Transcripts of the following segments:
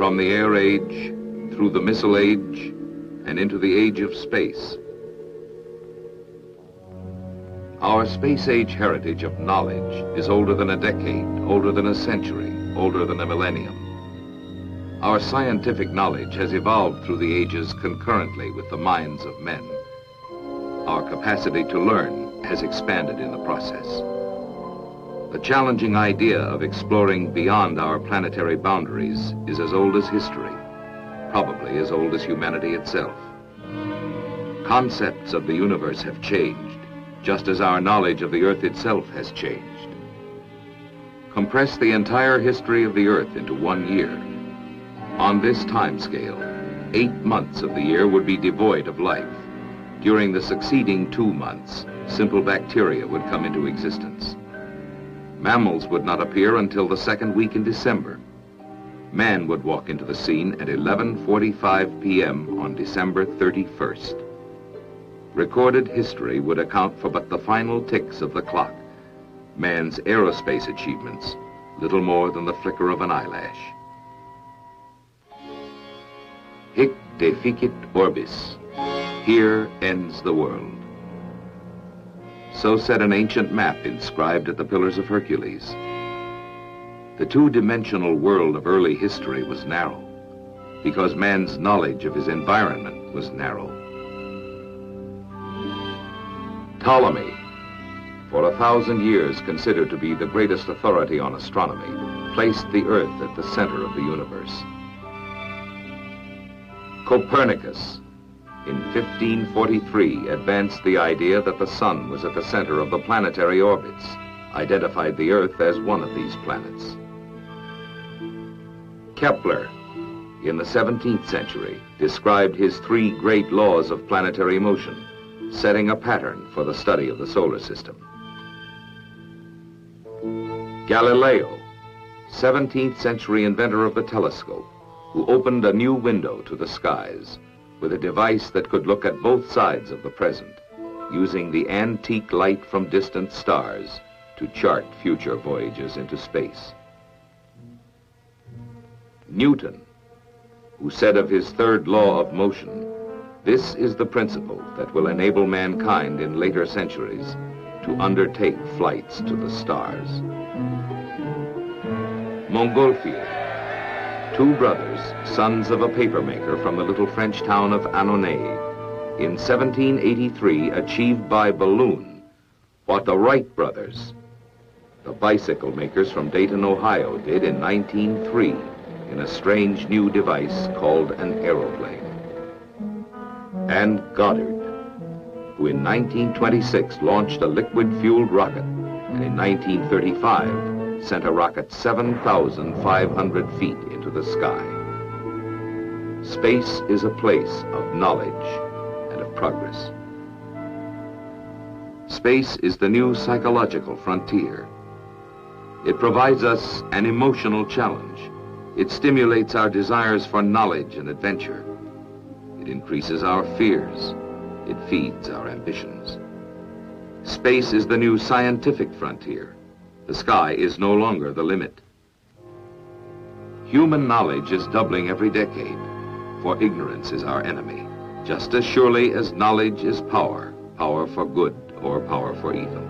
from the air age, through the missile age, and into the age of space. Our space age heritage of knowledge is older than a decade, older than a century, older than a millennium. Our scientific knowledge has evolved through the ages concurrently with the minds of men. Our capacity to learn has expanded in the process. The challenging idea of exploring beyond our planetary boundaries is as old as history, probably as old as humanity itself. Concepts of the universe have changed, just as our knowledge of the Earth itself has changed. Compress the entire history of the Earth into 1 year. On this timescale, 8 months of the year would be devoid of life. During the succeeding 2 months, simple bacteria would come into existence. Mammals would not appear until the 2nd week in December. Man would walk into the scene at 11:45 p.m. on December 31st. Recorded history would account for but the final ticks of the clock. Man's aerospace achievements, little more than the flicker of an eyelash. Hic deficit orbis. Here ends the world. So said an ancient map inscribed at the Pillars of Hercules. The two-dimensional world of early history was narrow, because man's knowledge of his environment was narrow. Ptolemy, for 1,000 years considered to be the greatest authority on astronomy, placed the Earth at the center of the universe. Copernicus, in 1543, advanced the idea that the sun was at the center of the planetary orbits, identified the Earth as one of these planets. Kepler, in the 17th century, described his 3 great laws of planetary motion, setting a pattern for the study of the solar system. Galileo, 17th century inventor of the telescope, who opened a new window to the skies with a device that could look at both sides of the present, using the antique light from distant stars to chart future voyages into space. Newton, who said of his 3rd law of motion, "This is the principle that will enable mankind in later centuries to undertake flights to the stars." Montgolfier, 2 brothers, sons of a papermaker from the little French town of Annonay, in 1783 achieved by balloon what the Wright brothers, the bicycle makers from Dayton, Ohio, did in 1903 in a strange new device called an aeroplane. And Goddard, who in 1926 launched a liquid-fueled rocket, and in 1935 sent a rocket 7,500 feet into the sky. Space is a place of knowledge and of progress. Space is the new psychological frontier. It provides us an emotional challenge. It stimulates our desires for knowledge and adventure. It increases our fears. It feeds our ambitions. Space is the new scientific frontier. The sky is no longer the limit. Human knowledge is doubling every decade, for ignorance is our enemy, just as surely as knowledge is power, power for good or power for evil.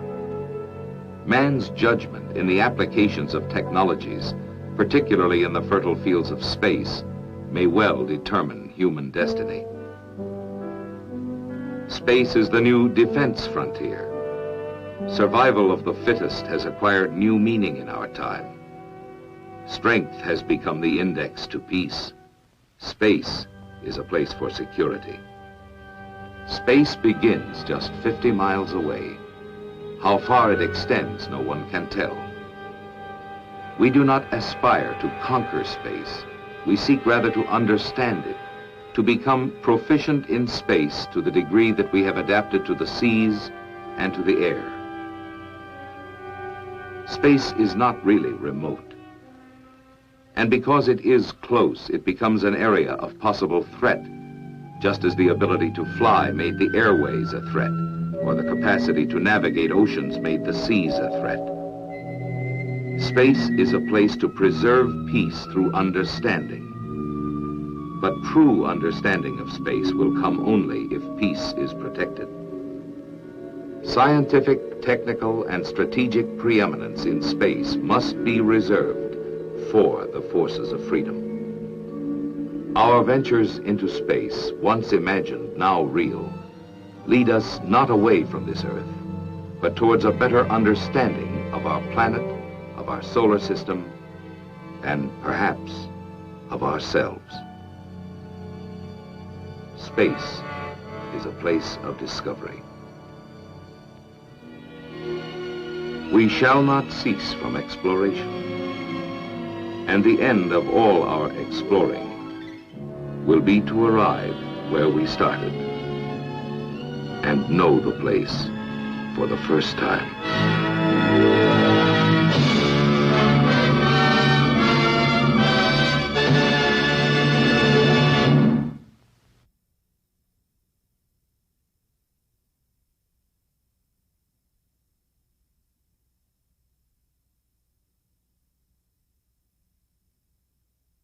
Man's judgment in the applications of technologies, particularly in the fertile fields of space, may well determine human destiny. Space is the new defense frontier. Survival of the fittest has acquired new meaning in our time. Strength has become the index to peace. Space is a place for security. Space begins just 50 miles away. How far it extends, no one can tell. We do not aspire to conquer space. We seek rather to understand it, to become proficient in space to the degree that we have adapted to the seas and to the air. Space is not really remote. And because it is close, it becomes an area of possible threat, just as the ability to fly made the airways a threat, or the capacity to navigate oceans made the seas a threat. Space is a place to preserve peace through understanding, But true understanding of space will come only if peace is protected. Scientific, technical, and strategic preeminence in space must be reserved for the forces of freedom. Our ventures into space, once imagined, now real, lead us not away from this Earth, but towards a better understanding of our planet, of our solar system, and perhaps of ourselves. Space is a place of discovery. We shall not cease from exploration, and the end of all our exploring will be to arrive where we started and know the place for the first time.